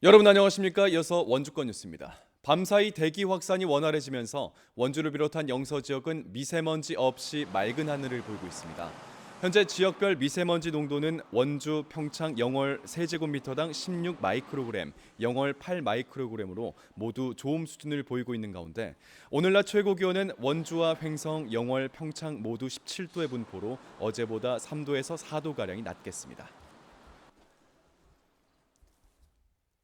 여러분 안녕하십니까? 이어서 원주권 뉴스입니다. 밤사이 대기 확산이 원활해지면서 원주를 비롯한 영서 지역은 미세먼지 없이 맑은 하늘을 보이고 있습니다. 현재 지역별 미세먼지 농도는 원주, 평창, 영월 세제곱미터당 16 마이크로그램, 영월 8 마이크로그램으로 모두 좋음 수준을 보이고 있는 가운데 오늘 낮 최고 기온은 원주와 횡성, 영월, 평창 모두 17도의 분포로 어제보다 3도에서 4도가량이 낮겠습니다.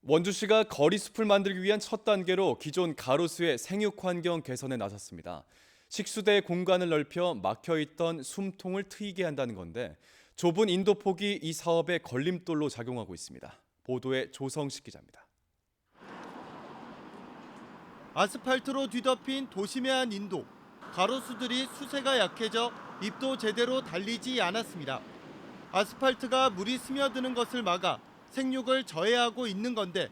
원주시가 거리숲을 만들기 위한 첫 단계로 기존 가로수의 생육 환경 개선에 나섰습니다. 식수대 공간을 넓혀 막혀있던 숨통을 트이게 한다는 건데 좁은 인도폭이 이 사업의 걸림돌로 작용하고 있습니다. 보도에 조성식 기자입니다. 아스팔트로 뒤덮인 도심의 인도. 가로수들이 수세가 약해져 잎도 제대로 달리지 않았습니다. 아스팔트가 물이 스며드는 것을 막아 생육을 저해하고 있는 건데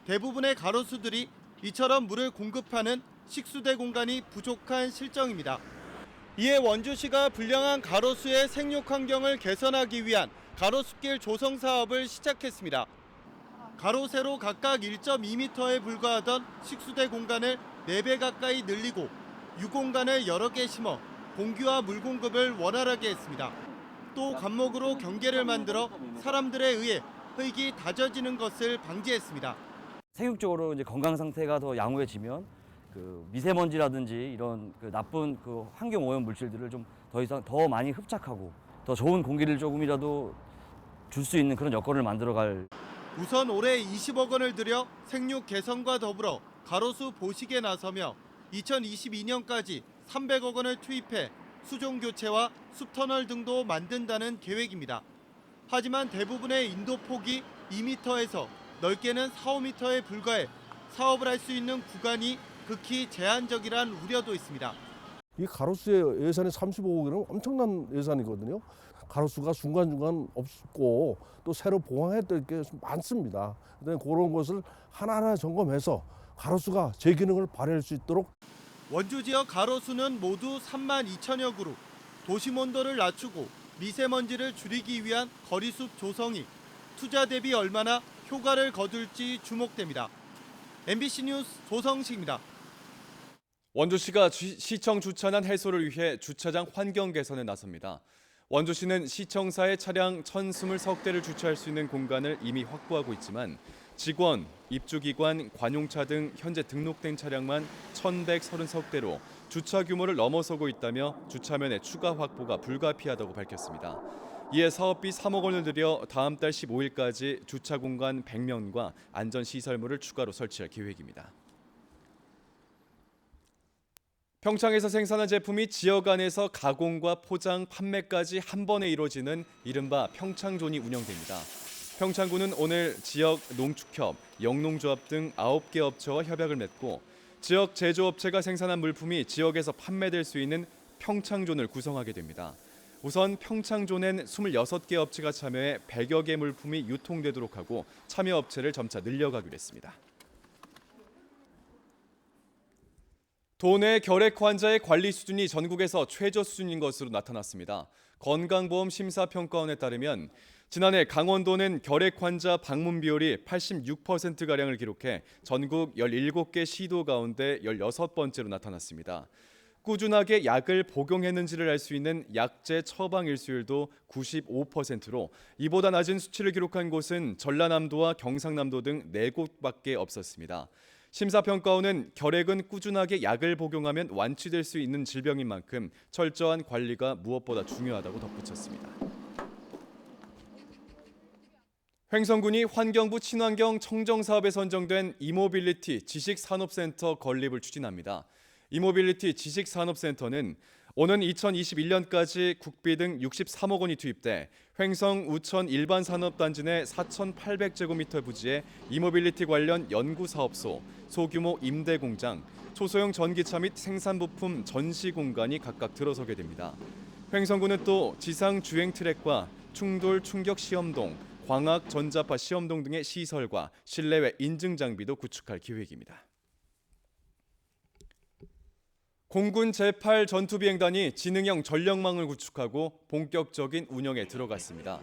대부분의 가로수들이 이처럼 물을 공급하는 식수대 공간이 부족한 실정입니다. 이에 원주시가 불량한 가로수의 생육 환경을 개선하기 위한 가로수길 조성 사업을 시작했습니다. 가로 세로 각각 1.2m에 불과하던 식수대 공간을 4배 가까이 늘리고 유공간을 여러 개 심어 공기와 물 공급을 원활하게 했습니다. 또 관목으로 경계를 만들어 사람들에 의해 흙이 다져지는 것을 방지했습니다. 생육적으로 이제 건강 상태가 더 양호해지면 그 미세먼지라든지 이런 그 나쁜 그 환경 오염 물질들을 좀 더 이상 더 많이 흡착하고 더 좋은 공기를 조금이라도 줄 수 있는 그런 여건을 만들어갈. 우선 올해 20억 원을 들여 생육 개선과 더불어 가로수 보식에 나서며 2022년까지 300억 원을 투입해 수종 교체와 숲터널 등도 만든다는 계획입니다. 하지만 대부분의 인도폭이 2m에서 넓게는 4, 5m에 불과해 사업을 할 수 있는 구간이 극히 제한적이란 우려도 있습니다. 이 가로수의 예산이 35억이면 엄청난 예산이거든요. 가로수가 중간중간 없고 또 새로 보강해야 될 게 많습니다. 그런 것을 하나하나 점검해서 가로수가 제 기능을 발휘할 수 있도록. 원주 지역 가로수는 모두 3만 2천여 그루. 도심 온도를 낮추고 미세먼지를 줄이기 위한 거리숲 조성이 투자 대비 얼마나 효과를 거둘지 주목됩니다. MBC 뉴스 조성식입니다. 원주시가 시청 주차난 해소를 위해 주차장 환경 개선에 나섭니다. 원주시는 시청사에 차량 1,023대를 주차할 수 있는 공간을 이미 확보하고 있지만 직원, 입주기관, 관용차 등 현재 등록된 차량만 1,133대로 주차 규모를 넘어서고 있다며 주차면의 추가 확보가 불가피하다고 밝혔습니다. 이에 사업비 3억 원을 들여 다음 달 15일까지 주차 공간 100면과 안전시설물을 추가로 설치할 계획입니다. 평창에서 생산한 제품이 지역 안에서 가공과 포장, 판매까지 한 번에 이루어지는 이른바 평창존이 운영됩니다. 평창군은 오늘 지역 농축협, 영농조합 등 9개 업체와 협약을 맺고 지역 제조업체가 생산한 물품이 지역에서 판매될 수 있는 평창존을 구성하게 됩니다. 우선 평창존엔 26개 업체가 참여해 100여 개 물품이 유통되도록 하고 참여 업체를 점차 늘려가기로 했습니다. 도내 결핵 환자의 관리 수준이 전국에서 최저 수준인 것으로 나타났습니다. 건강보험 심사평가원에 따르면 지난해 강원도는 결핵 환자 방문 비율이 86%가량을 기록해 전국 17개 시도 가운데 16번째로 나타났습니다. 꾸준하게 약을 복용했는지를 알 수 있는 약제 처방 일수율도 95%로 이보다 낮은 수치를 기록한 곳은 전라남도와 경상남도 등 4곳밖에 없었습니다. 심사평가원은 결핵은 꾸준하게 약을 복용하면 완치될 수 있는 질병인 만큼 철저한 관리가 무엇보다 중요하다고 덧붙였습니다. 횡성군이 환경부 친환경 청정사업에 선정된 이모빌리티 지식산업센터 건립을 추진합니다. 이모빌리티 지식산업센터는 오는 2021년까지 국비 등 63억 원이 투입돼 횡성 우천 일반산업단지 내 4,800제곱미터 부지에 이모빌리티 관련 연구사업소, 소규모 임대공장, 초소형 전기차 및 생산부품 전시 공간이 각각 들어서게 됩니다. 횡성군은 또 지상 주행 트랙과 충돌 충격 시험동, 광학 전자파 시험동 등의 시설과 실내외 인증 장비도 구축할 계획입니다. 공군 제8 전투비행단이 지능형 전력망을 구축하고 본격적인 운영에 들어갔습니다.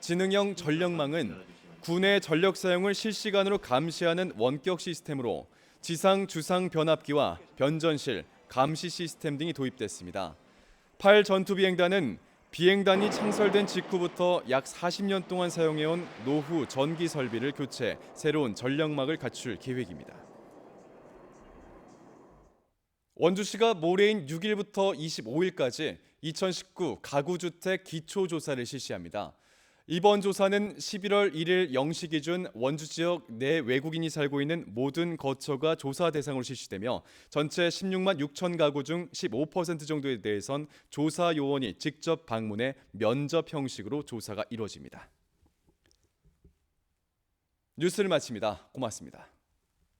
지능형 전력망은 군의 전력 사용을 실시간으로 감시하는 원격 시스템으로 지상 주상 변압기와 변전실, 감시 시스템 등이 도입됐습니다. 8 전투비행단은 비행단이 창설된 직후부터 약 40년 동안 사용해온 노후 전기 설비를 교체, 새로운 전력망을 갖출 계획입니다. 원주시가 모레인 6일부터 25일까지 2019 가구주택 기초조사를 실시합니다. 이번 조사는 11월 1일 0시 기준 원주 지역 내 외국인이 살고 있는 모든 거처가 조사 대상으로 실시되며 전체 16만 6천 가구 중 15% 정도에 대해선 조사 요원이 직접 방문해 면접 형식으로 조사가 이루어집니다. 뉴스를 마칩니다. 고맙습니다.